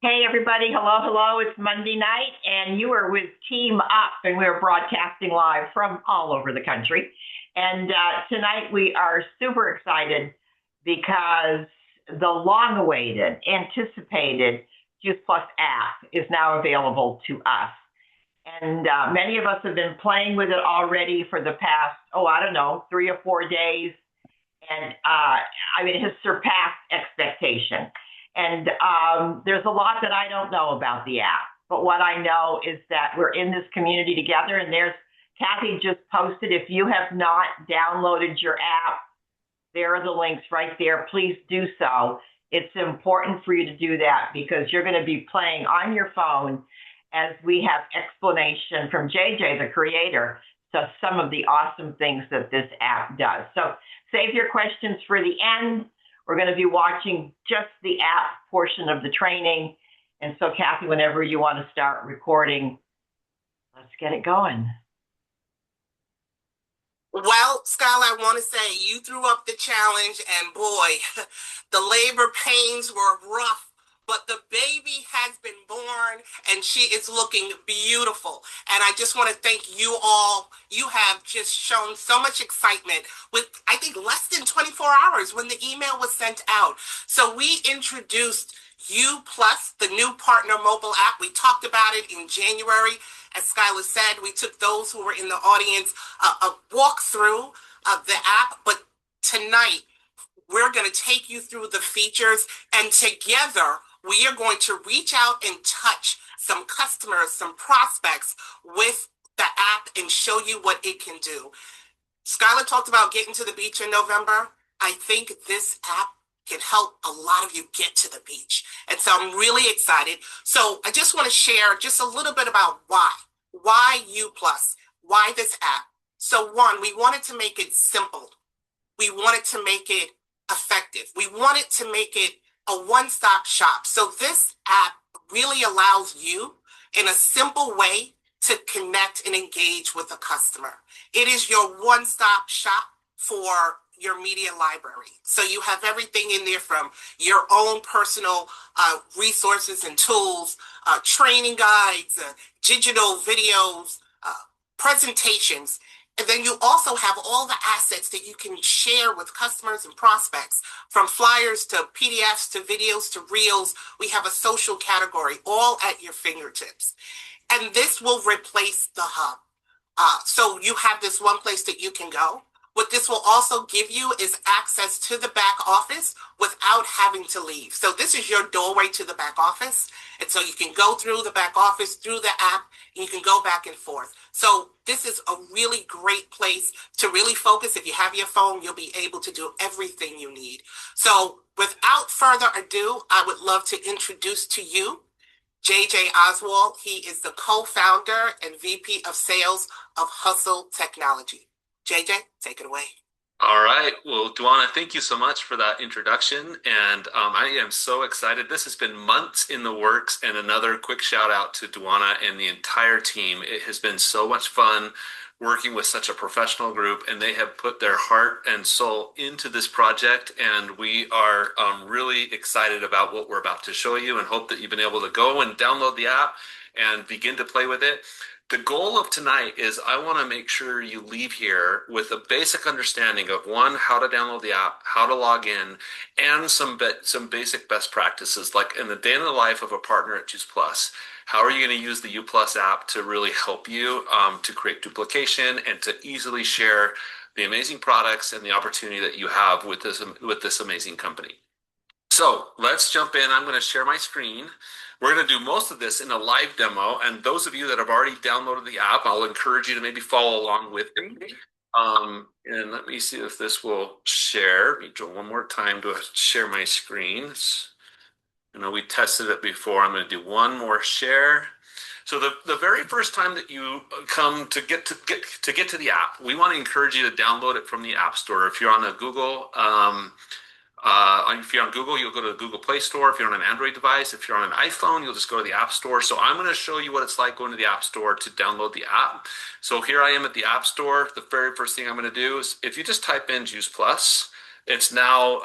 Hey everybody, hello, hello. It's Monday night and you are with Team Up and we're broadcasting live from all over the country. And tonight we are super excited because the long-awaited, anticipated Juice Plus app is now available to us. And many of us have been playing with it already for the past, I don't know, 3 or 4 days. And it has surpassed expectation. And there's a lot that I don't know about the app. But what I know is that we're in this community together. And there's Kathy just posted, if you have not downloaded your app, there are the links right there. Please do so. It's important for you to do that because you're going to be playing on your phone as we have explanation from JJ, the creator, to some of the awesome things that this app does. So save your questions for the end. We're going to be watching just the app portion of the training. And so, Kathy, whenever you want to start recording, let's get it going. Well, Skylar, I want to say you threw up the challenge, and boy, the labor pains were rough. But the baby has been born and she is looking beautiful. And I just want to thank you all. You have just shown so much excitement with, I think, less than 24 hours when the email was sent out. So we introduced U Plus, the new partner mobile app. We talked about it in January. As Skylar said, we took those who were in the audience a walk through the app. But tonight, we're going to take you through the features, and together we are going to reach out and touch some customers, some prospects with the app and show you what it can do. Skylar talked about getting to the beach in November. I think this app can help a lot of you get to the beach. And so I'm really excited. So I just want to share just a little bit about why U Plus, why this app. So one, we wanted to make it simple. We wanted to make it effective. We wanted to make it a one-stop shop. So this app really allows you in a simple way to connect and engage with a customer. It is your one-stop shop for your media library. So you have everything in there from your own personal resources and tools, training guides, digital videos, presentations. And then you also have all the assets that you can share with customers and prospects, from flyers to PDFs to videos to reels. We have a social category all at your fingertips. And this will replace the hub. So you have this one place that you can go. What this will also give you is access to the back office without having to leave. So this is your doorway to the back office. And so you can go through the back office, through the app, and you can go back and forth. So this is a really great place to really focus. If you have your phone, you'll be able to do everything you need. So without further ado, I would love to introduce to you JJ Oswald. He is the co-founder and VP of Sales of Hustle Technology. JJ, take it away. All right. Well, Duana, thank you so much for that introduction. And I am so excited. This has been months in the works. And another quick shout out to Duana and the entire team. It has been so much fun working with such a professional group, and they have put their heart and soul into this project. And we are really excited about what we're about to show you, and hope that you've been able to go and download the app and begin to play with it. The goal of tonight is I want to make sure you leave here with a basic understanding of, one, how to download the app, how to log in, and some basic best practices, like in the day in the life of a partner at Juice Plus. How are you going to use the U Plus app to really help you to create duplication and to easily share the amazing products and the opportunity that you have with this amazing company? So let's jump in. I'm going to share my screen. We're going to do most of this in a live demo, and those of you that have already downloaded the app, I'll encourage you to maybe follow along with me. And let me see if this will share. Let me do one more time to share my screen. I know we tested it before. I'm going to do one more share. So the very first time that you come to get to the app, we want to encourage you to download it from the App Store. If you're on a Google, if you're on Google, you'll go to the Google Play Store. If you're on an Android device, if you're on an iPhone, you'll just go to the App Store. So I'm going to show you what it's like going to the App Store to download the app. So here I am at the App Store. The very first thing I'm going to do is, if you just type in Juice Plus, It's now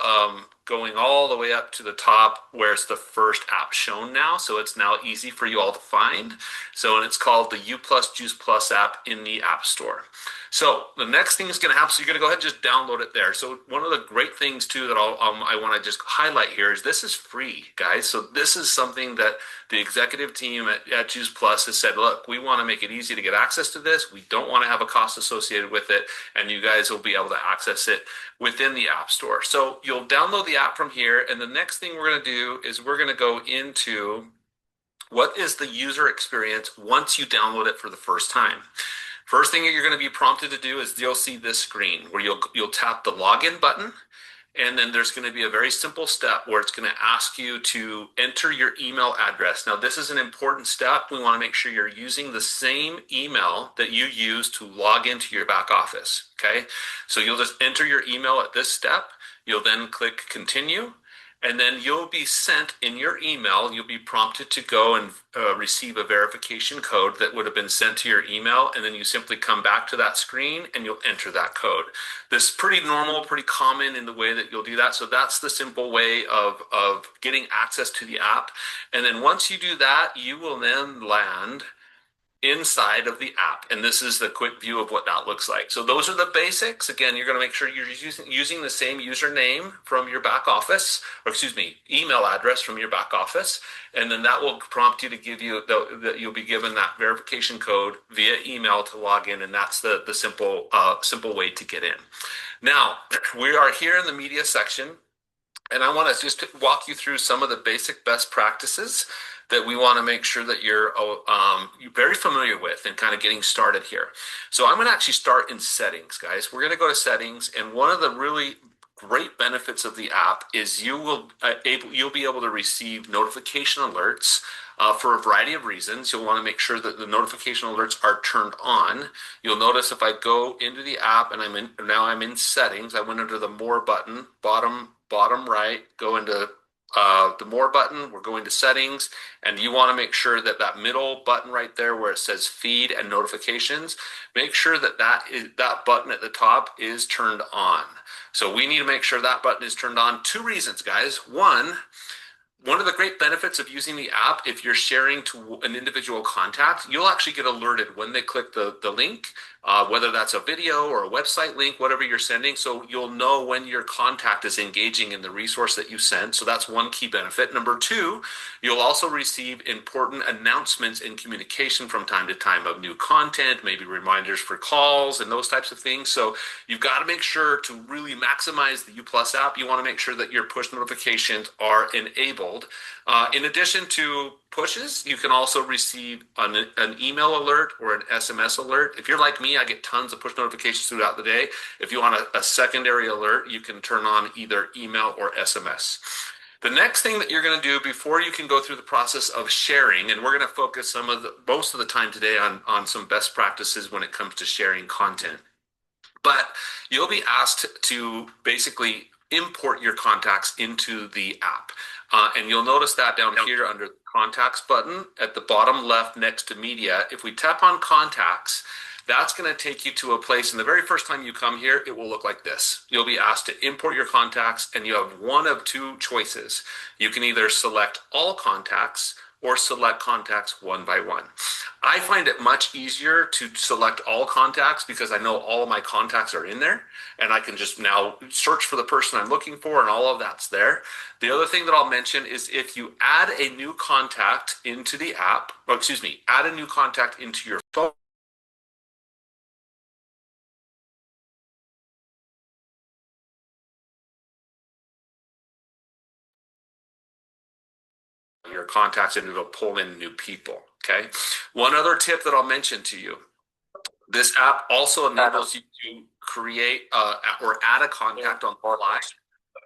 going all the way up to the top where it's the first app shown now. So it's now easy for you all to find. So, and it's called the U Plus Juice Plus app in the App Store. So the next thing is going to happen. So you're going to go ahead and just download it there. So one of the great things too that I want to just highlight here is this is free, guys. So this is something that the executive team at Juice Plus has said, look, we want to make it easy to get access to this. We don't want to have a cost associated with it. And you guys will be able to access it within the App Store. So you'll download the app from here. And the next thing we're going to do is we're going to go into what is the user experience once you download it for the first time. First thing you're going to be prompted to do is you'll see this screen where you'll tap the login button, and then there's going to be a very simple step where it's going to ask you to enter your email address. Now, this is an important step. We want to make sure you're using the same email that you use to log into your back office, okay? So you'll just enter your email at this step. You'll then click continue. And then you'll be sent in your email, you'll be prompted to go and receive a verification code that would have been sent to your email. And then you simply come back to that screen and you'll enter that code. This is pretty normal, pretty common in the way that you'll do that. So that's the simple way of getting access to the app. And then once you do that, you will then land inside of the app. And this is the quick view of what that looks like. So those are the basics. Again, you're going to make sure you're using the same username from your back office, or excuse me, email address from your back office. And then that will prompt you to give you that you'll be given that verification code via email to log in. And that's the simple way to get in. Now, we are here in the media section, and I want to just walk you through some of the basic best practices that we want to make sure that you're very familiar with and kind of getting started here. So I'm going to actually start in settings, guys. We're going to go to settings, and one of the really great benefits of the app is you'll be able to receive notification alerts for a variety of reasons. You'll want to make sure that the notification alerts are turned on. You'll notice if I go into the app and I'm in settings, I went under the more button, bottom right, go into the more button, we're going to settings, and you want to make sure that that middle button right there where it says feed and notifications, make sure that that button at the top is turned on. So we need to make sure that button is turned on. Two reasons, guys. One of the great benefits of using the app, if you're sharing to an individual contact, you'll actually get alerted when they click the link, whether that's a video or a website link, whatever you're sending. So you'll know when your contact is engaging in the resource that you sent. So that's one key benefit. Number two, you'll also receive important announcements and communication from time to time of new content, maybe reminders for calls and those types of things. So you've got to make sure to really maximize the U Plus app. You want to make sure that your push notifications are enabled. In addition to pushes, you can also receive an email alert or an SMS alert. If you're like me, I get tons of push notifications throughout the day. If you want a secondary alert, you can turn on either email or SMS. The next thing that you're going to do before you can go through the process of sharing, and we're going to focus most of the time today on some best practices when it comes to sharing content. But you'll be asked to basically import your contacts into the app. And you'll notice that down here under the contacts button at the bottom left next to media. If we tap on contacts, that's going to take you to a place. And the very first time you come here, it will look like this. You'll be asked to import your contacts, and you have one of two choices. You can either select all contacts or select contacts one by one. I find it much easier to select all contacts because I know all of my contacts are in there, and I can just now search for the person I'm looking for, and all of that's there. The other thing that I'll mention is if you add a new contact into the app, add a new contact into your phone, your contacts, and it'll pull in new people. Okay. One other tip that I'll mention to you: this app also enables you to create or add a contact on the fly.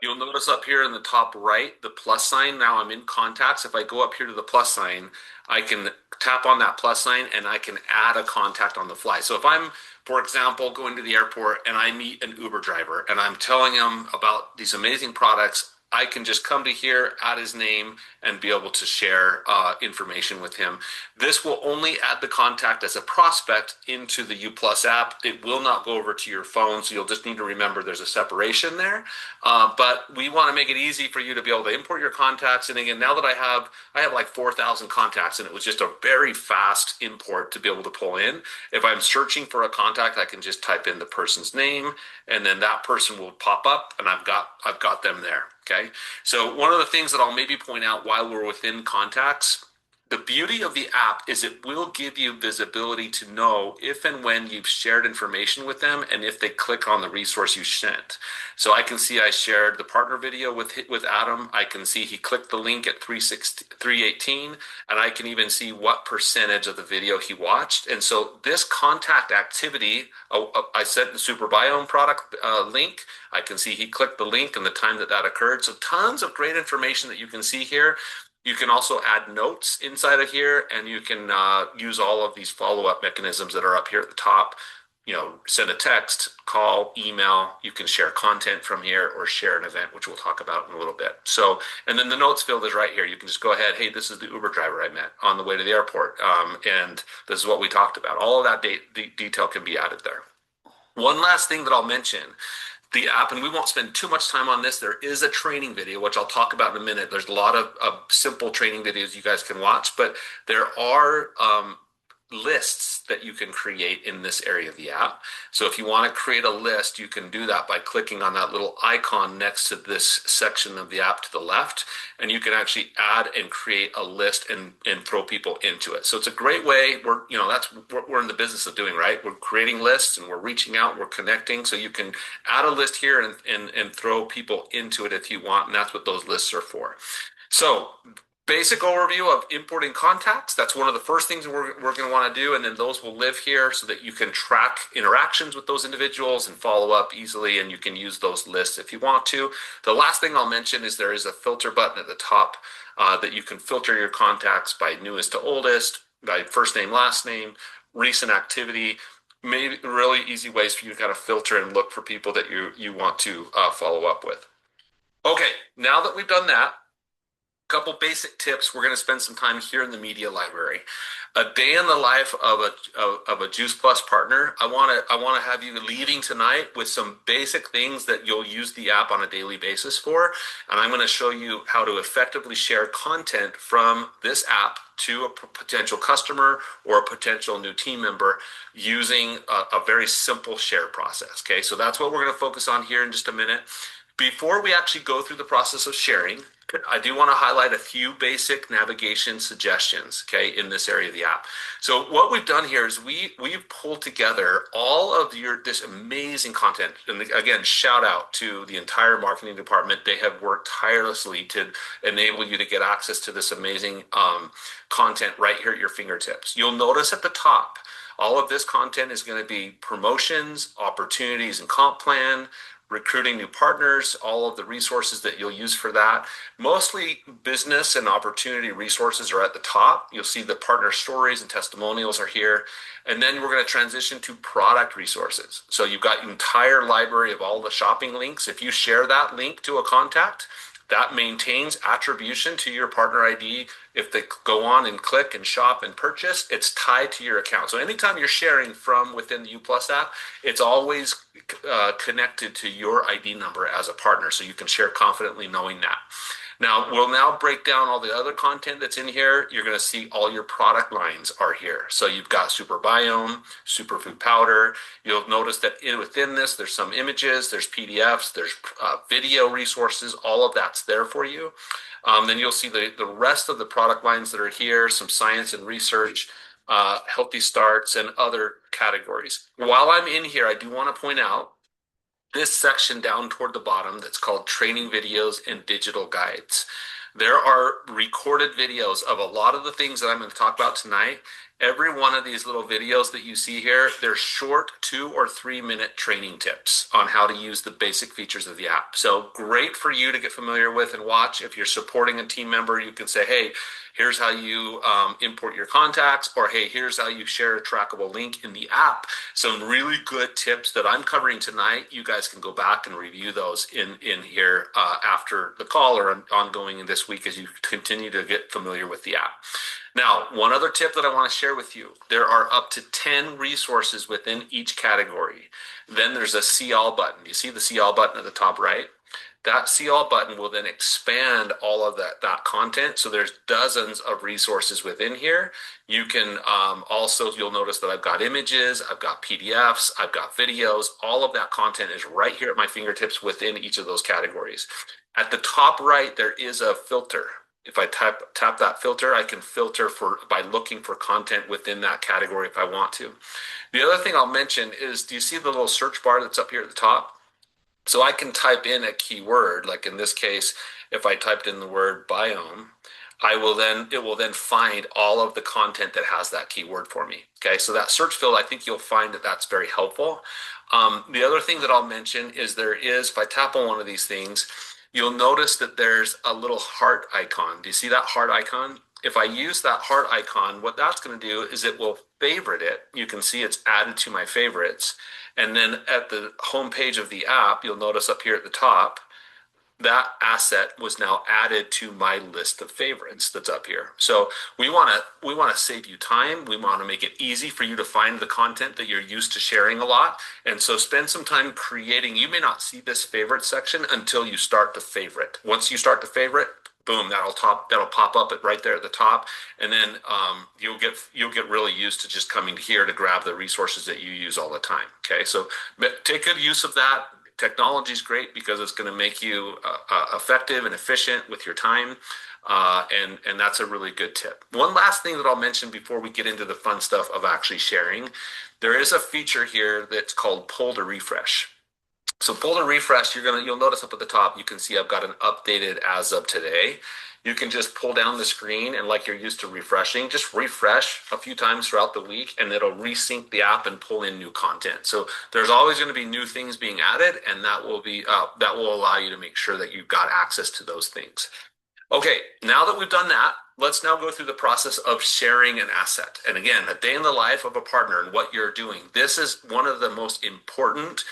You'll notice up here in the top right, the plus sign. Now I'm in contacts. If I go up here to the plus sign, I can tap on that plus sign and I can add a contact on the fly. So if I'm, for example, going to the airport and I meet an Uber driver and I'm telling him about these amazing products, I can just come to here, add his name, and be able to share information with him. This will only add the contact as a prospect into the U Plus app. It will not go over to your phone, so you'll just need to remember there's a separation there. But we want to make it easy for you to be able to import your contacts. And again, now that I have like 4,000 contacts, and it was just a very fast import to be able to pull in. If I'm searching for a contact, I can just type in the person's name, and then that person will pop up, and I've got them there. Okay. So one of the things that I'll maybe point out while we're within contacts, the beauty of the app is it will give you visibility to know if and when you've shared information with them and if they click on the resource you sent. So I can see I shared the partner video with Adam. I can see he clicked the link at 318, and I can even see what percentage of the video he watched. And so this contact activity, I sent the SuperBiome product link. I can see he clicked the link and the time that occurred. So tons of great information that you can see here. You can also add notes inside of here, and you can use all of these follow-up mechanisms that are up here at the top. You know, send a text, call, email. You can share content from here or share an event, which we'll talk about in a little bit. So, and then the notes field is right here. You can just go ahead. Hey, this is the Uber driver I met on the way to the airport. And this is what we talked about. All of that detail can be added there. One last thing that I'll mention. The app, and we won't spend too much time on this, there is a training video, which I'll talk about in a minute. There's a lot of simple training videos you guys can watch, but there are lists that you can create in this area of the app. So if you want to create a list, you can do that by clicking on that little icon next to this section of the app to the left, and you can actually add and create a list and throw people into it. So it's a great way. That's what we're in the business of doing, right? We're creating lists and we're reaching out, we're connecting. So you can add a list here and throw people into it if you want, and that's what those lists are for. So basic overview of importing contacts. That's one of the first things we're going to want to do, and then those will live here so that you can track interactions with those individuals and follow up easily, and you can use those lists if you want to. The last thing I'll mention is there is a filter button at the top that you can filter your contacts by newest to oldest, by first name, last name, recent activity. Maybe really easy ways for you to kind of filter and look for people that you want to follow up with. Okay, now that we've done that, couple basic tips. We're going to spend some time here in the media library. A day in the life of a Juice Plus partner. I want to have you leaving tonight with some basic things that you'll use the app on a daily basis for, and I'm going to show you how to effectively share content from this app to a potential customer or a potential new team member using a very simple share process. Okay, so that's what we're going to focus on here in just a minute. Before we actually go through the process of sharing, I do want to highlight a few basic navigation suggestions, okay, in this area of the app. So what we've done here is we've pulled together all of this amazing content. And again, shout out to the entire marketing department. They have worked tirelessly to enable you to get access to this amazing content right here at your fingertips. You'll notice at the top, all of this content is going to be promotions, opportunities and comp plan, recruiting new partners, all of the resources that you'll use for that. Mostly business and opportunity resources are at the top. You'll see the partner stories and testimonials are here. And then we're going to transition to product resources. So you've got an entire library of all the shopping links. If you share that link to a contact, that maintains attribution to your partner ID. If they go on and click and shop and purchase, it's tied to your account. So anytime you're sharing from within the U Plus app, it's always connected to your ID number as a partner. So you can share confidently knowing that. Now, we'll now break down all the other content that's in here. You're going to see all your product lines are here. So you've got SuperBiome, Superfood Powder. You'll notice that within this, there's some images, there's PDFs, there's video resources. All of that's there for you. Then you'll see the rest of the product lines that are here, some science and research, healthy starts, and other categories. While I'm in here, I do want to point out this section down toward the bottom that's called training videos and digital guides. There are recorded videos of a lot of the things that I'm going to talk about tonight, Every one of these little videos that you see here, they're short 2 or 3 minute training tips on how to use the basic features of the app. So great for you to get familiar with and watch. If you're supporting a team member, you can say, hey, here's how you import your contacts, or hey, here's how you share a trackable link in the app. Some really good tips that I'm covering tonight. You guys can go back and review those in here after the call or ongoing in this week as you continue to get familiar with the app. Now, one other tip that I want to share with you, there are up to 10 resources within each category. Then there's a See All button. You see the See All button at the top right? That See All button will then expand all of that content. So there's dozens of resources within here. You can also, you'll notice that I've got images, I've got PDFs, I've got videos. All of that content is right here at my fingertips within each of those categories. At the top right, there is a filter. If I tap that filter, I can filter by looking for content within that category if I want to. The other thing I'll mention is, do you see the little search bar that's up here at the top? So I can type in a keyword, like in this case, if I typed in the word biome, it will then find all of the content that has that keyword for me. Okay, so that search field, I think you'll find that that's very helpful. The other thing that I'll mention is if I tap on one of these things, you'll notice that there's a little heart icon. Do you see that heart icon? If I use that heart icon, what that's going to do is it will favorite it. You can see it's added to my favorites. And then at the home page of the app, you'll notice up here at the top, that asset was now added to my list of favorites that's up here. So we want to save you time. We want to make it easy for you to find the content that you're used to sharing a lot. And so spend some time creating. You may not see this favorite section until you start to favorite. Once you start to favorite, boom, that'll pop up right there at the top. And then you'll get really used to just coming here to grab the resources that you use all the time. Okay, so take good use of that. Technology is great because it's going to make you effective and efficient with your time, and that's a really good tip. One last thing that I'll mention before we get into the fun stuff of actually sharing, there is a feature here that's called Pull to Refresh. So Pull to Refresh, you'll notice up at the top, you can see I've got an updated as of today. You can just pull down the screen and, like you're used to refreshing, just refresh a few times throughout the week and it'll resync the app and pull in new content. So there's always going to be new things being added, and that will allow you to make sure that you've got access to those things. Okay, now that we've done that, let's now go through the process of sharing an asset. And again, a day in the life of a partner and what you're doing. This is one of the most important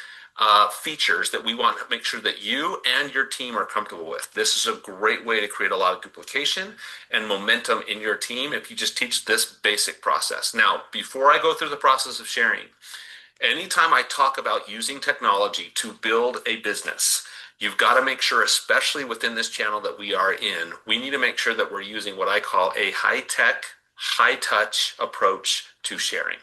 features that we want to make sure that you and your team are comfortable with. This is a great way to create a lot of duplication and momentum in your team if you just teach this basic process. Now, before I go through the process of sharing, anytime I talk about using technology to build a business, you've got to make sure, especially within this channel that we are in, we need to make sure that we're using what I call a high-tech, high-touch approach to sharing.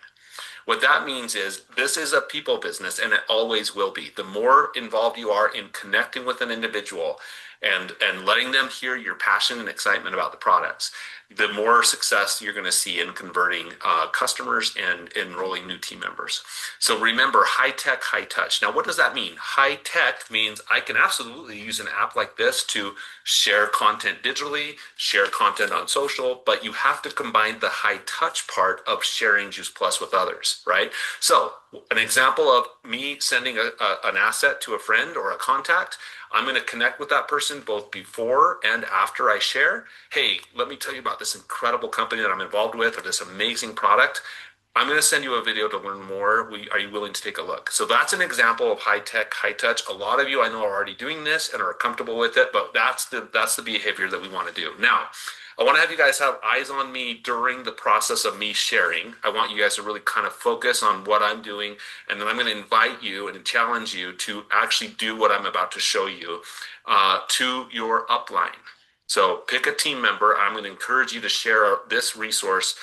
What that means is this is a people business, and it always will be. The more involved you are in connecting with an individual and letting them hear your passion and excitement about the products, the more success you're going to see in converting customers and enrolling new team members. So remember, high tech, high touch. Now, what does that mean? High tech means I can absolutely use an app like this to share content digitally, share content on social, but you have to combine the high touch part of sharing Juice Plus with others, right? So an example of me sending an asset to a friend or a contact, I'm going to connect with that person both before and after I share. Hey, let me tell you about this incredible company that I'm involved with, or this amazing product. I'm going to send you a video to learn more. Are you willing to take a look? So that's an example of high tech, high touch. A lot of you I know are already doing this and are comfortable with it, but that's the behavior that we want to do. Now, I want to have you guys have eyes on me during the process of me sharing. I want you guys to really kind of focus on what I'm doing, and then I'm going to invite you and challenge you to actually do what I'm about to show you to your upline. So pick a team member. I'm going to encourage you to share this resource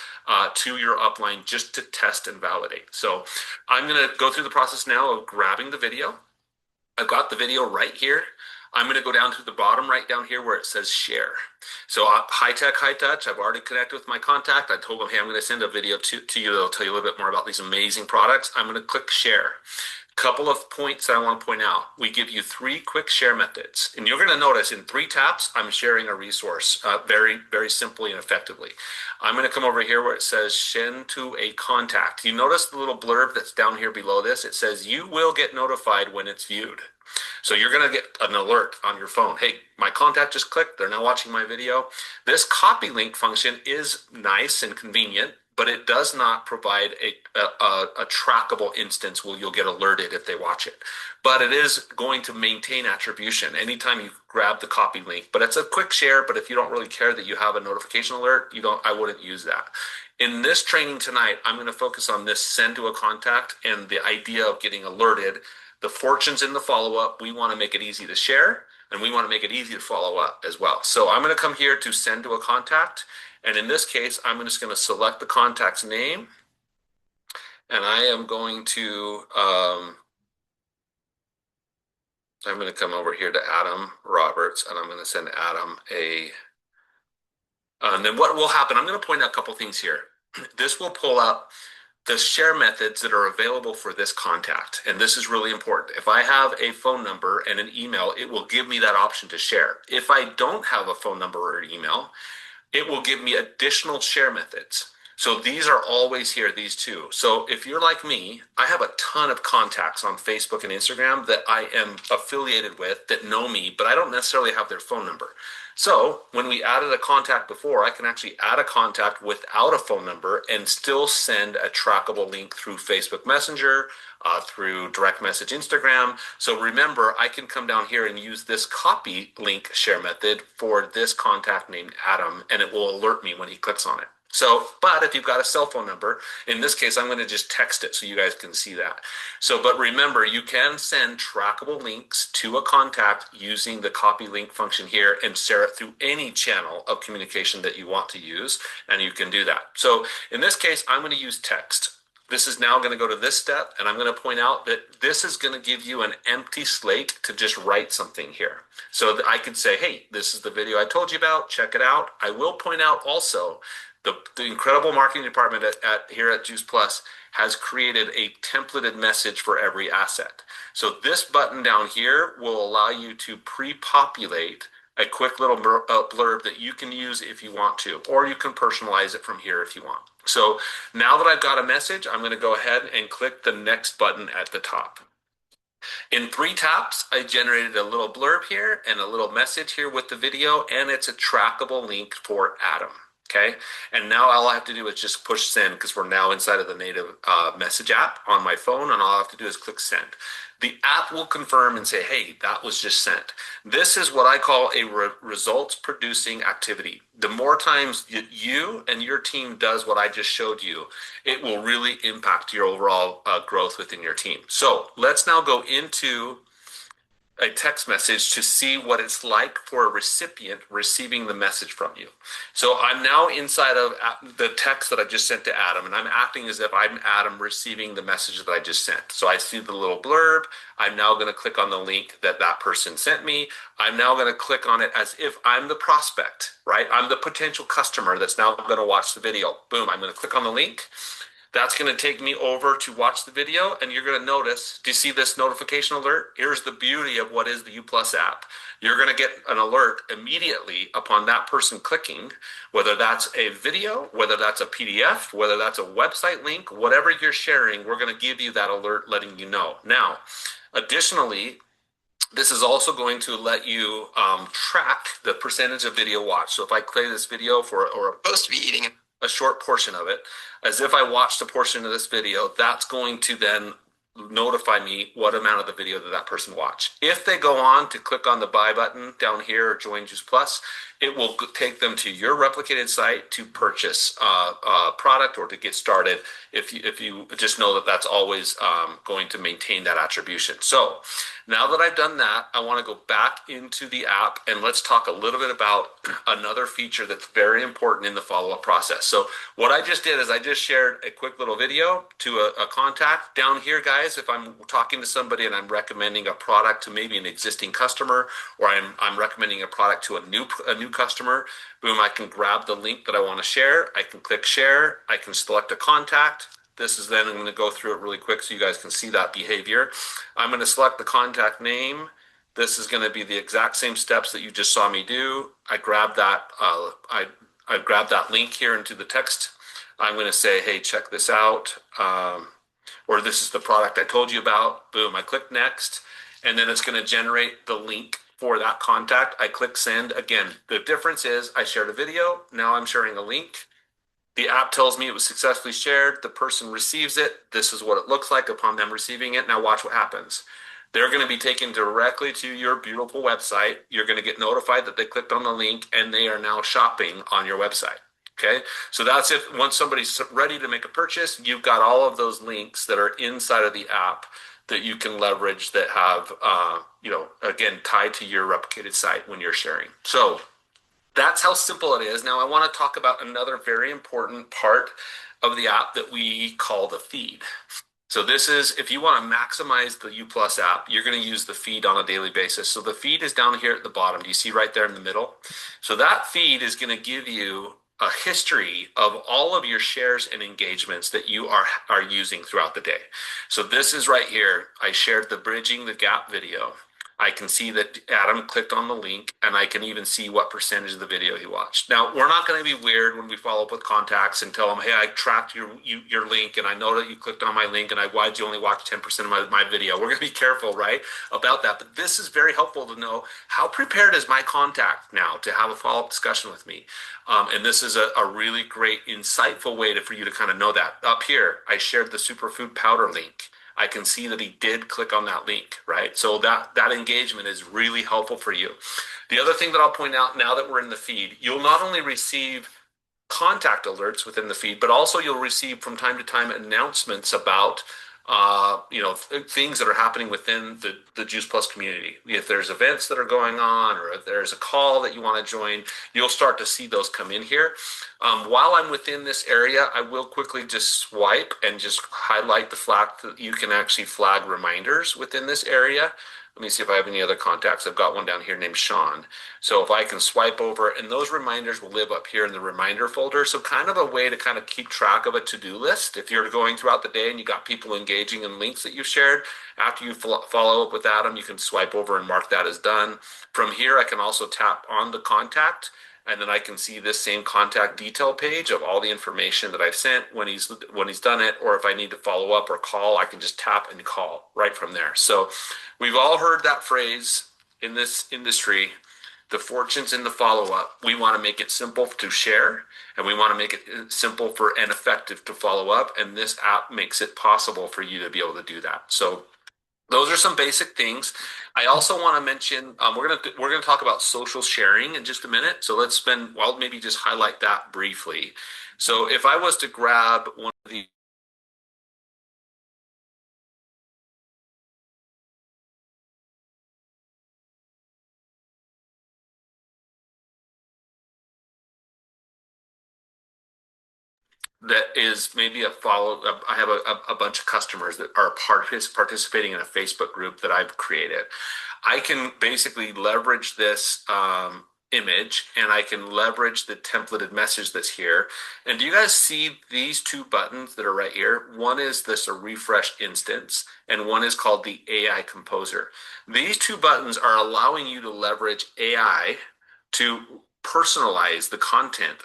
to your upline just to test and validate. So I'm going to go through the process now of grabbing the video. I've got the video right here. I'm going to go down to the bottom right down here where it says share. So high tech, high touch. I've already connected with my contact. I told them, hey, I'm going to send a video to you that'll tell you a little bit more about these amazing products. I'm going to click share. Couple of points that I want to point out. We give you 3 quick share methods, and you're going to notice in 3 taps, I'm sharing a resource very, very simply and effectively. I'm going to come over here where it says send to a contact. You notice the little blurb that's down here below this? It says you will get notified when it's viewed. So you're going to get an alert on your phone. Hey, my contact just clicked. They're now watching my video. This copy link function is nice and convenient, but it does not provide a trackable instance where you'll get alerted if they watch it. But it is going to maintain attribution anytime you grab the copy link. But it's a quick share, but if you don't really care that you have a notification alert, I wouldn't use that. In this training tonight, I'm going to focus on this send to a contact and the idea of getting alerted. The fortunes in the follow-up, we want to make it easy to share, and we want to make it easy to follow up as well. So I'm going to come here to send to a contact. And in this case, I'm just going to select the contact's name. And I am going to, I'm going to come over here to Adam Roberts, and I'm going to send Adam and then what will happen, I'm going to point out a couple things here. This will pull up the share methods that are available for this contact. And this is really important. If I have a phone number and an email, it will give me that option to share. If I don't have a phone number or an email, it will give me additional share methods. So these are always here, these 2. So if you're like me, I have a ton of contacts on Facebook and Instagram that I am affiliated with that know me, but I don't necessarily have their phone number. So when we added a contact before, I can actually add a contact without a phone number and still send a trackable link through Facebook Messenger, through direct message Instagram. So remember, I can come down here and use this copy link share method for this contact named Adam, and it will alert me when he clicks on it. So, but if you've got a cell phone number, in this case, I'm going to just text it so you guys can see that. So, but remember, you can send trackable links to a contact using the copy link function here and share it through any channel of communication that you want to use, and you can do that. So in this case, I'm going to use text. This is now going to go to this step, and I'm going to point out that this is going to give you an empty slate to just write something here. So that I could say, hey, this is the video I told you about, check it out. I will point out also the incredible marketing department here at Juice Plus has created a templated message for every asset. So this button down here will allow you to pre-populate a quick little blurb that you can use if you want to, or you can personalize it from here if you want. So now that I've got a message, I'm going to go ahead and click the next button at the top. In 3 taps, I generated a little blurb here and a little message here with the video, and it's a trackable link for Adam. Okay, and now all I have to do is just push send because we're now inside of the native message app on my phone, and all I have to do is click send. The app will confirm and say, hey, that was just sent. This is what I call a results producing activity. The more times you and your team does what I just showed you, it will really impact your overall growth within your team. So let's now go into a text message to see what it's like for a recipient receiving the message from you. So I'm now inside of the text that I just sent to Adam, and I'm acting as if I'm Adam receiving the message that I just sent. So I see the little blurb. I'm now going to click on the link that that person sent me. I'm now going to click on it as if I'm the prospect, right? I'm the potential customer that's now going to watch the video. Boom, I'm going to click on the link. That's going to take me over to watch the video, and you're going to notice, do you see this notification alert? Here's the beauty of what is the U Plus app. You're going to get an alert immediately upon that person clicking, whether that's a video, whether that's a PDF, whether that's a website link, whatever you're sharing, we're going to give you that alert letting you know. Now, additionally, this is also going to let you track the percentage of video watch. So if I play this video or I'm supposed to be eating a short portion of it, as if I watched a portion of this video, that's going to then notify me what amount of the video that person watched. If they go on to click on the buy button down here or join Juice Plus, it will take them to your replicated site to purchase a product or to get started. If you just know that that's always going to maintain that attribution. So now that I've done that, I want to go back into the app and let's talk a little bit about another feature that's very important in the follow-up process. So what I just did is I just shared a quick little video to a contact. Down here, guys, if I'm talking to somebody and I'm recommending a product to maybe an existing customer, or I'm recommending a product to a new customer, boom, I can grab the link that I want to share. I can click share. I can select a contact. This is then, I'm going to go through it really quick so you guys can see that behavior. I'm going to select the contact name. This is going to be the exact same steps that you just saw me do. I grab that, I grab that link here into the text. I'm going to say, hey, check this out. Or this is the product I told you about. Boom, I click next. And then it's going to generate the link for that contact. I click send. Again, the difference is I shared a video. Now I'm sharing a link. The app tells me it was successfully shared. The person receives it. This is what it looks like upon them receiving it. Now watch what happens. They're going to be taken directly to your beautiful website. You're going to get notified that they clicked on the link and they are now shopping on your website. Okay, so that's if once somebody's ready to make a purchase, you've got all of those links that are inside of the app that you can leverage that have, again, tied to your replicated site when you're sharing. So that's how simple it is. Now I want to talk about another very important part of the app that we call the feed. So this is, if you want to maximize the U Plus app, you're going to use the feed on a daily basis. So the feed is down here at the bottom. Do you see right there in the middle? So that feed is going to give you a history of all of your shares and engagements that you are using throughout the day. So this is right here. I shared the Bridging the Gap video. I can see that Adam clicked on the link, and I can even see what percentage of the video he watched. Now, we're not going to be weird when we follow up with contacts and tell them, hey, I tracked your link, and I know that you clicked on my link, and why'd you only watch 10% of my video? We're going to be careful, right, about that. But this is very helpful to know how prepared is my contact now to have a follow-up discussion with me. And this is a really great, insightful way for you to kind of know that. Up here, I shared the superfood powder link. I can see that he did click on that link, right? So that engagement is really helpful for you. The other thing that I'll point out now that we're in the feed, you'll not only receive contact alerts within the feed, but also you'll receive from time to time announcements about things that are happening within the Juice Plus community. If there's events that are going on, or if there's a call that you want to join, you'll start to see those come in here. While I'm within this area, I will quickly just swipe and just highlight the fact that you can actually flag reminders within this area. Let me see if I have any other contacts. I've got one down here named Sean. So if I can swipe over, and those reminders will live up here in the reminder folder. So kind of a way to kind of keep track of a to-do list. If you're going throughout the day and you got people engaging in links that you've shared, after you follow up with Adam, you can swipe over and mark that as done. From here, I can also tap on the contact, and then I can see this same contact detail page of all the information that I've sent when he's done it, or if I need to follow up or call, I can just tap and call right from there. So we've all heard that phrase in this industry, the fortune's in the follow-up. We want to make it simple to share, and we want to make it simple and effective to follow up, and this app makes it possible for you to be able to do that. So those are some basic things. I also want to mention, we're gonna talk about social sharing in just a minute. So maybe just highlight that briefly. So if I was to grab one of the that is maybe I have a bunch of customers that are participating in a Facebook group that I've created. I can basically leverage this image, and I can leverage the templated message that's here. And do you guys see these two buttons that are right here? One is this refresh instance, and one is called the AI Composer. These two buttons are allowing you to leverage AI to personalize the content.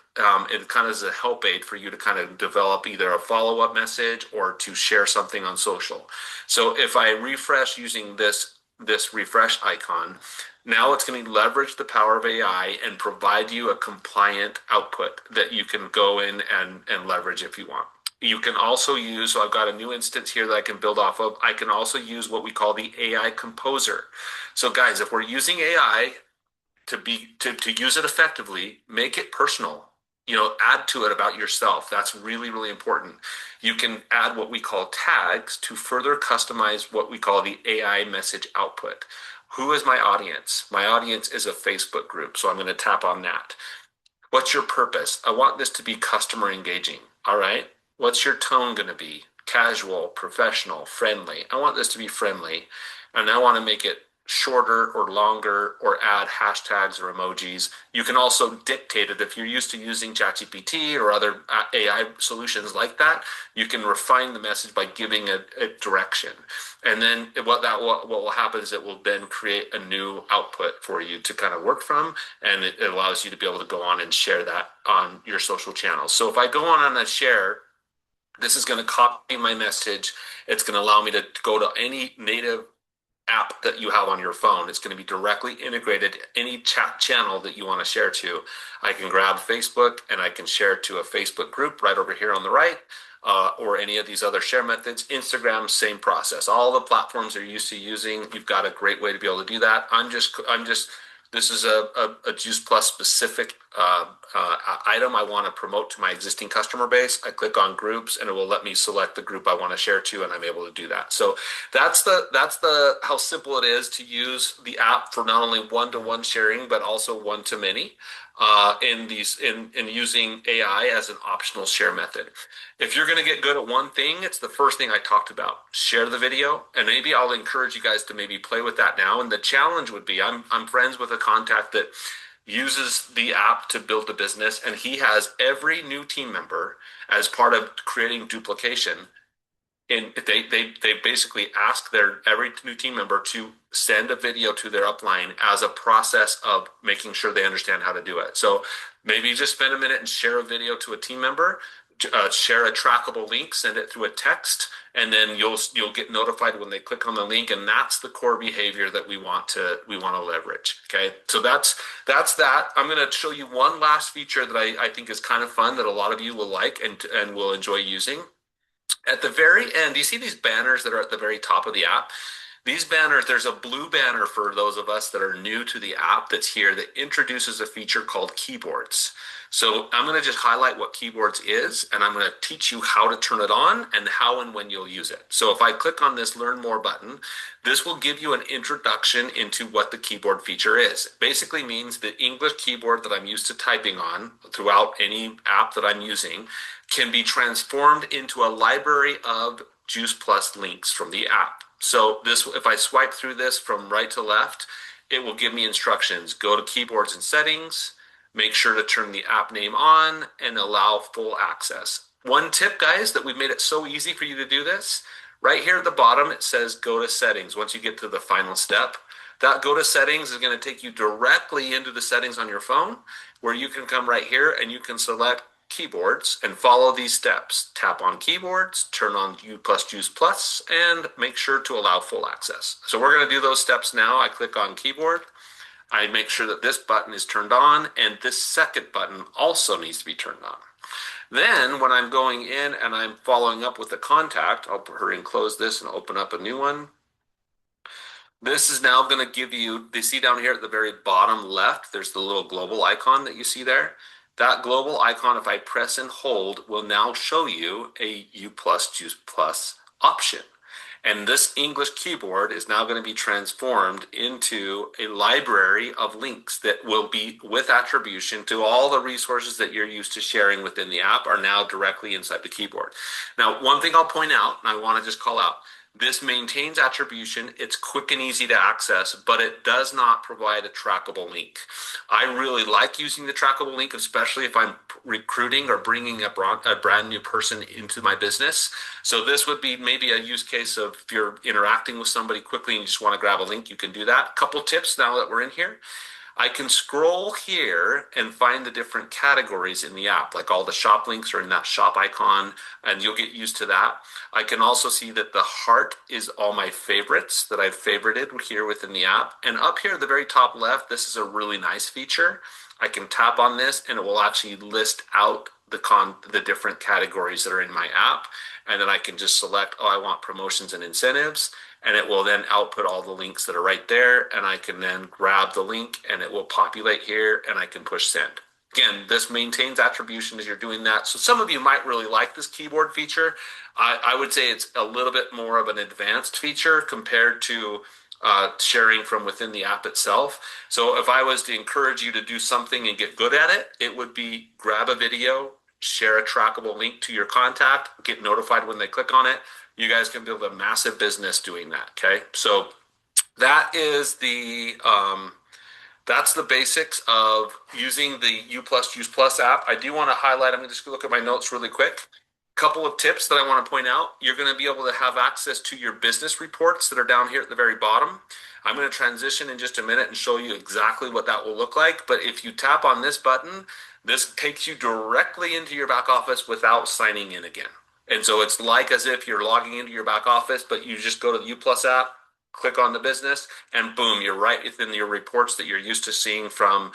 It kind of is a help aid for you to kind of develop either a follow-up message or to share something on social. So if I refresh using this refresh icon, now it's going to leverage the power of AI and provide you a compliant output that you can go in and leverage if you want. You can also use, so I've got a new instance here that I can build off of. I can also use what we call the AI Composer. So guys, if we're using AI to use it effectively, make it personal. Add to it about yourself. That's really, really important. You can add what we call tags to further customize what we call the AI message output. Who is my audience? My audience is a Facebook group, so I'm going to tap on that. What's your purpose? I want this to be customer engaging. All right. What's your tone going to be? Casual, professional, friendly. I want this to be friendly, and I want to make it shorter or longer or add hashtags or emojis. You can also dictate it. If you're used to using ChatGPT or other AI solutions like that, you can refine the message by giving a direction. And then what will happen is it will then create a new output for you to kind of work from, and it allows you to be able to go on and share that on your social channels. So if I go on a share, this is going to copy my message. It's going to allow me to go to any native app that you have on your phone. It's going to be directly integrated any chat channel that you want to share to. I can grab Facebook and I can share to a Facebook group right over here on the right, or any of these other share methods. Instagram, same process. All the platforms you're used to using, you've got a great way to be able to do that. This is a Juice Plus specific item I want to promote to my existing customer base. I click on groups and it will let me select the group I want to share to, and I'm able to do that. So that's how simple it is to use the app for not only one-to-one sharing, but also one-to-many in using AI as an optional share method. If you're going to get good at one thing, it's the first thing I talked about. Share the video, and maybe I'll encourage you guys to maybe play with that now. And the challenge would be, I'm friends with a contact that uses the app to build a business, and he has every new team member as part of creating duplication. And they basically ask every new team member to send a video to their upline as a process of making sure they understand how to do it. So maybe just spend a minute and share a video to a team member, share a trackable link, send it through a text, and then you'll get notified when they click on the link. And that's the core behavior that we want to leverage. Okay, so that's that. I'm going to show you one last feature that I think is kind of fun that a lot of you will like and will enjoy using. At the very end, do you see these banners that are at the very top of the app? These banners, there's a blue banner for those of us that are new to the app that's here that introduces a feature called keyboards. So I'm going to just highlight what keyboards is, and I'm going to teach you how to turn it on and how and when you'll use it. So if I click on this Learn More button, this will give you an introduction into what the keyboard feature is. It basically means the English keyboard that I'm used to typing on throughout any app that I'm using can be transformed into a library of Juice Plus links from the app. So if I swipe through this from right to left, it will give me instructions. Go to keyboards and settings, make sure to turn the app name on and allow full access. One tip, guys, that we've made it so easy for you to do this, right here at the bottom, it says go to settings. Once you get to the final step, that go to settings is going to take you directly into the settings on your phone, where you can come right here and you can select keyboards and follow these steps. Tap on keyboards, turn on U plus Juice Plus, and make sure to allow full access. So we're going to do those steps now. I click on keyboard. I make sure that this button is turned on, and this second button also needs to be turned on. Then when I'm going in and I'm following up with the contact, I'll hurry and close this and open up a new one. This is now going to give you, you see down here at the very bottom left, there's the little global icon that you see there. That global icon, if I press and hold, will now show you a U plus Juice Plus option. And this English keyboard is now going to be transformed into a library of links that will be with attribution to all the resources that you're used to sharing within the app are now directly inside the keyboard. Now, one thing I'll point out, and I want to just call out, this maintains attribution. It's quick and easy to access, but it does not provide a trackable link. I really like using the trackable link, especially if I'm recruiting or bringing a brand new person into my business. So this would be maybe a use case of if you're interacting with somebody quickly and you just want to grab a link, you can do that. Couple tips now that we're in here. I can scroll here and find the different categories in the app, like all the shop links are in that shop icon, and you'll get used to that. I can also see that the heart is all my favorites that I've favorited here within the app. And up here at the very top left, this is a really nice feature. I can tap on this and it will actually list out the different categories that are in my app. And then I can just select, I want promotions and incentives. And it will then output all the links that are right there. And I can then grab the link and it will populate here and I can push send. Again, this maintains attribution as you're doing that. So some of you might really like this keyboard feature. I would say it's a little bit more of an advanced feature compared to sharing from within the app itself. So if I was to encourage you to do something and get good at it, it would be grab a video, share a trackable link to your contact, get notified when they click on it. You guys can build a massive business doing that, okay? So That is that's the basics of using the U Plus Juice Plus app. I do want to highlight, I'm going to just look at my notes really quick. Couple of tips that I want to point out. You're going to be able to have access to your business reports that are down here at the very bottom. I'm going to transition in just a minute and show you exactly what that will look like. But if you tap on this button, this takes you directly into your back office without signing in again. And so it's like as if you're logging into your back office, but you just go to the U Plus app, click on the business, and boom, you're right within your reports that you're used to seeing from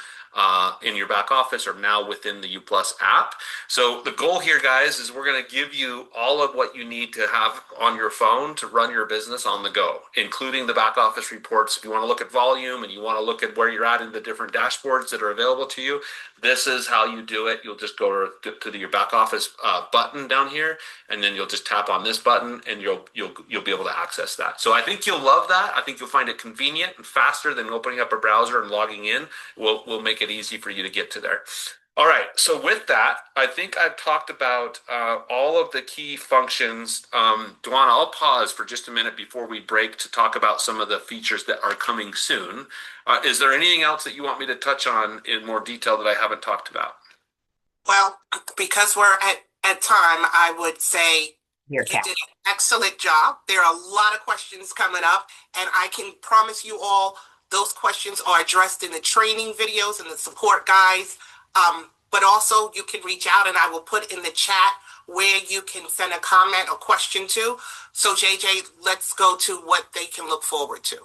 in your back office or now within the U Plus app. So the goal here, guys, is we're going to give you all of what you need to have on your phone to run your business on the go, including the back office reports. If you want to look at volume and you want to look at where you're at in the different dashboards that are available to you, this is how you do it. You'll just go to your back office button down here, and then you'll just tap on this button, and you'll be able to access that. So I think you'll love that. I think you'll find it convenient and faster than opening up a browser and logging in. We'll make it easy for you to get to there. All right, so with that, I think I've talked about all of the key functions. Duana, I'll pause for just a minute before we break to talk about some of the features that are coming soon. Is there anything else that you want me to touch on in more detail that I haven't talked about? Well, because we're at time, I would say Here, you Kat. did an excellent job. There are a lot of questions coming up, and I can promise you all those questions are addressed in the training videos and the support guides. But also you can reach out, and I will put in the chat where you can send a comment or question to. So JJ, let's go to what they can look forward to.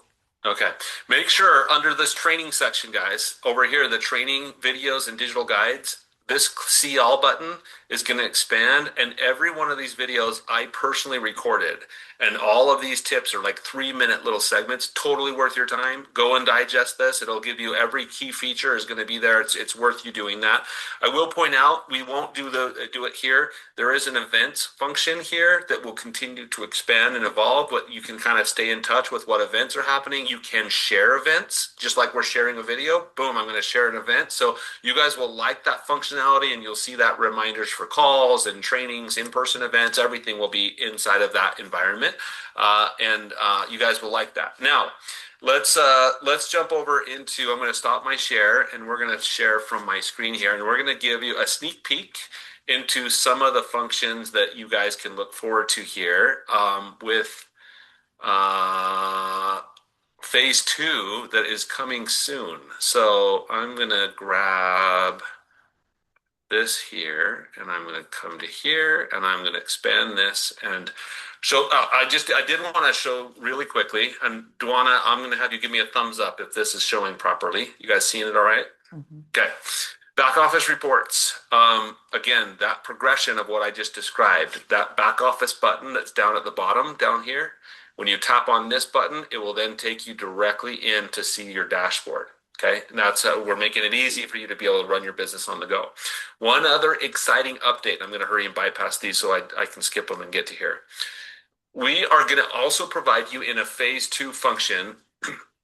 Okay. Make sure under this training section, guys, over here, the training videos and digital guides, this see all button is going to expand, and every one of these videos I personally recorded, and all of these tips are like 3-minute little segments, totally worth your time. Go and digest this. It'll give you every key feature is going to be there. It's worth you doing that. I will point out, we won't do it here. There is an events function here that will continue to expand and evolve, but you can kind of stay in touch with what events are happening. You can share events, just like we're sharing a video. Boom, I'm going to share an event. So you guys will like that functionality, and you'll see that reminders for calls and trainings, in-person events, everything will be inside of that environment. And you guys will like that. Now, let's jump over into, I'm going to stop my share, and we're going to share from my screen here, and we're going to give you a sneak peek into some of the functions that you guys can look forward to here with phase 2 that is coming soon. So I'm going to grab this here, and I'm going to come to here, and I'm going to expand this and show. I did want to show really quickly, and Duana, I'm going to have you give me a thumbs up if this is showing properly. You guys seeing it all right? Mm-hmm. Okay. Back office reports. Again, that progression of what I just described, that back office button that's down at the bottom down here, when you tap on this button, it will then take you directly in to see your dashboard. Okay, and that's how we're making it easy for you to be able to run your business on the go. One other exciting update, I'm going to hurry and bypass these so I can skip them and get to here. We are going to also provide you in a phase 2 function,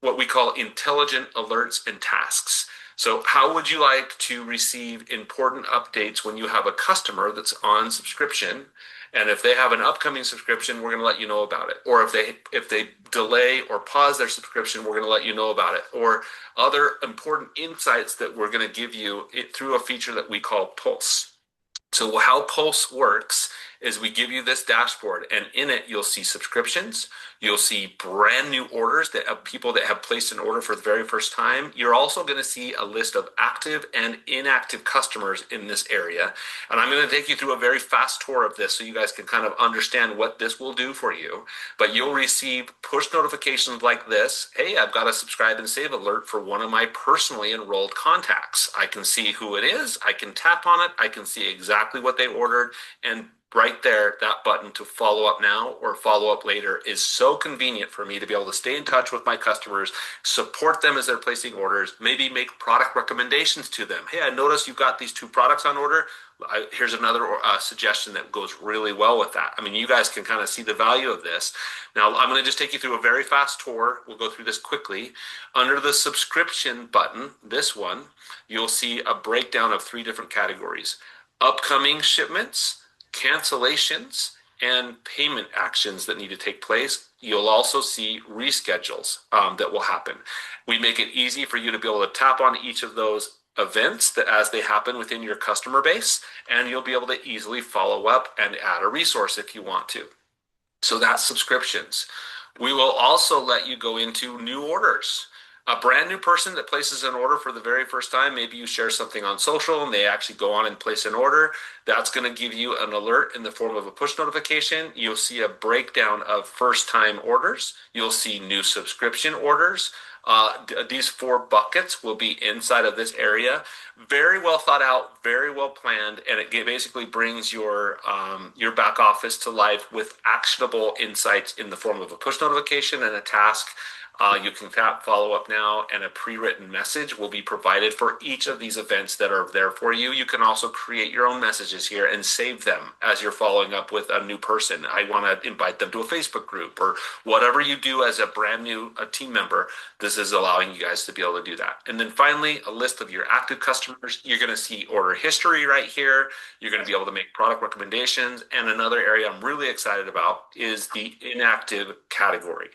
what we call intelligent alerts and tasks. So how would you like to receive important updates when you have a customer that's on subscription? And if they have an upcoming subscription, we're going to let you know about it. Or if they delay or pause their subscription, we're going to let you know about it. Or other important insights that we're going to give you through a feature that we call Pulse. So how Pulse works is we give you this dashboard, and in it you'll see subscriptions, you'll see brand new orders that have people that have placed an order for the very first time. You're also going to see a list of active and inactive customers in this area, and I'm going to take you through a very fast tour of this so you guys can kind of understand what this will do for you. But you'll receive push notifications like this. Hey, I've got a subscribe and save alert for one of my personally enrolled contacts. I can see who it is, I can tap on it, I can see exactly what they ordered, and right there, that button to follow up now or follow up later is so convenient for me to be able to stay in touch with my customers, support them as they're placing orders, maybe make product recommendations to them. Hey, I noticed you've got these 2 products on order. Here's another suggestion that goes really well with that. I mean, you guys can kind of see the value of this. Now, I'm going to just take you through a very fast tour. We'll go through this quickly. Under the subscription button, this one, you'll see a breakdown of 3 different categories: upcoming shipments, cancellations, and payment actions that need to take place. You'll also see reschedules that will happen. We make it easy for you to be able to tap on each of those events that as they happen within your customer base, and you'll be able to easily follow up and add a resource if you want to. So that's subscriptions. We will also let you go into new orders. A brand new person that places an order for the very first time, maybe you share something on social and they actually go on and place an order. That's going to give you an alert in the form of a push notification. You'll see a breakdown of first-time orders. You'll see new subscription orders. These 4 buckets will be inside of this area. Very well thought out, very well planned, and it basically brings your back office to life with actionable insights in the form of a push notification and a task. You can tap follow up now, and a pre-written message will be provided for each of these events that are there for you. You can also create your own messages here and save them as you're following up with a new person. I want to invite them to a Facebook group or whatever you do as a brand new team member. This is allowing you guys to be able to do that. And then finally, a list of your active customers. You're going to see order history right here. You're going to be able to make product recommendations. And another area I'm really excited about is the inactive category.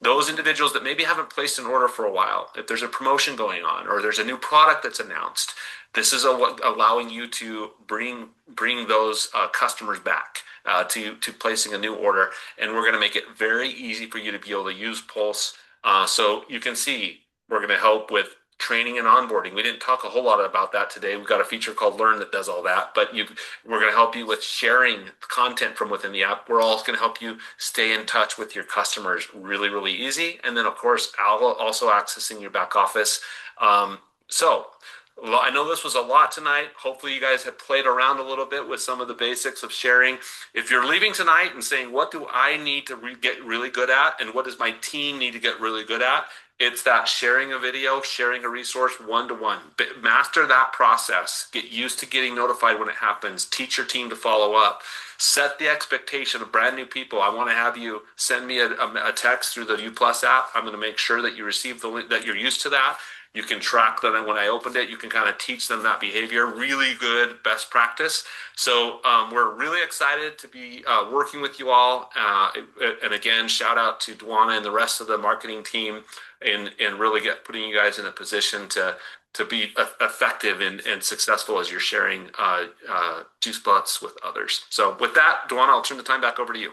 Those individuals that maybe haven't placed an order for a while, if there's a promotion going on or there's a new product that's announced, this is allowing you to bring those customers back to placing a new order. And we're going to make it very easy for you to be able to use Pulse. So you can see we're going to help with training and onboarding. We didn't talk a whole lot about that today. We've got a feature called Learn that does all that, but we're going to help you with sharing content from within the app. We're also going to help you stay in touch with your customers really, really easy. And then of course, also accessing your back office. So I know this was a lot tonight. Hopefully you guys have played around a little bit with some of the basics of sharing. If you're leaving tonight and saying, what do I need to get really good at? And what does my team need to get really good at? It's that sharing a video, sharing a resource one-to-one. Master that process. Get used to getting notified when it happens. Teach your team to follow up. Set the expectation of brand new people. I want to have you send me a text through the U Plus app. I'm going to make sure that you receive the link, that you're used to that. You can track them, and when I opened it, you can kind of teach them that behavior. Really good best practice. So we're really excited to be working with you all. And again, shout out to Duana and the rest of the marketing team and really putting you guys in a position to be effective and successful as you're sharing Juice Plus with others. So with that, Duana, I'll turn the time back over to you.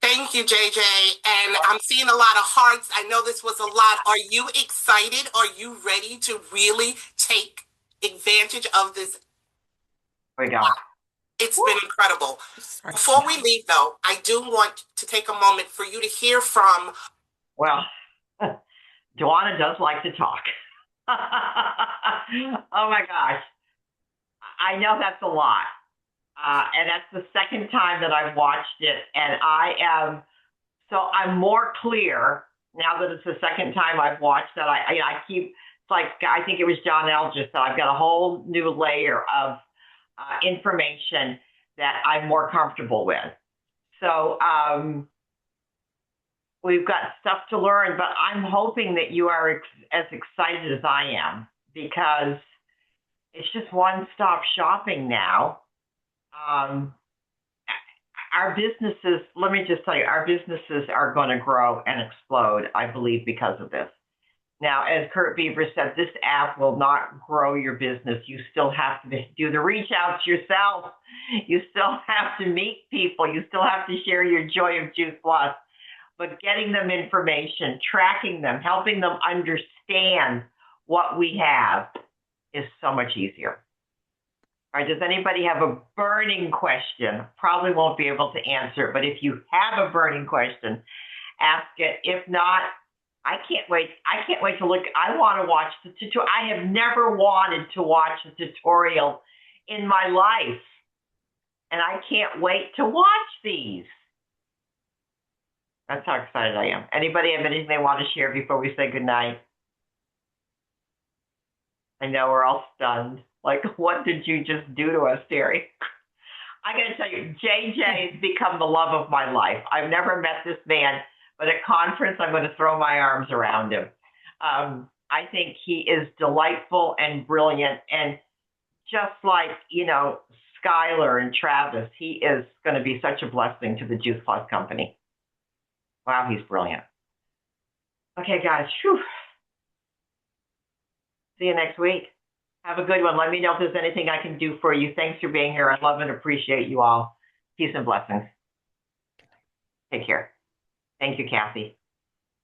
Thank you, JJ. And I'm seeing a lot of hearts. I know this was a lot. Are you excited? Are you ready to really take advantage of this? There we go. It's been incredible. Before we leave, though, I do want to take a moment for you to hear from... Well, Duana does like to talk. Oh, my gosh. I know that's a lot. And that's the second time that I've watched it. And I'm more clear now that it's the second time I've watched that. I think it was John L. just said, I've got a whole new layer of information that I'm more comfortable with. So we've got stuff to learn, but I'm hoping that you are as excited as I am, because it's just one-stop shopping now. Our businesses, let me just tell you, our businesses are going to grow and explode, I believe, because of this. Now, as Kurt Beaver said, this app will not grow your business. You still have to do the reach outs yourself. You still have to meet people. You still have to share your joy of Juice Plus. But getting them information, tracking them, helping them understand what we have is so much easier. All right, does anybody have a burning question? Probably won't be able to answer it, but if you have a burning question, ask it. If not, I can't wait. I can't wait to look. I want to watch the tutorial. I have never wanted to watch a tutorial in my life, and I can't wait to watch these. That's how excited I am. Anybody have anything they want to share before we say goodnight? I know we're all stunned. Like, what did you just do to us, Terry? I got to tell you, JJ has become the love of my life. I've never met this man, but at conference, I'm going to throw my arms around him. I think he is delightful and brilliant, and just like, Skylar and Travis. He is going to be such a blessing to the Juice Plus company. Wow, he's brilliant. Okay, guys. Whew. See you next week. Have a good one. Let me know if there's anything I can do for you. Thanks for being here. I love and appreciate you all. Peace and blessings. Take care. Thank you, Kathy.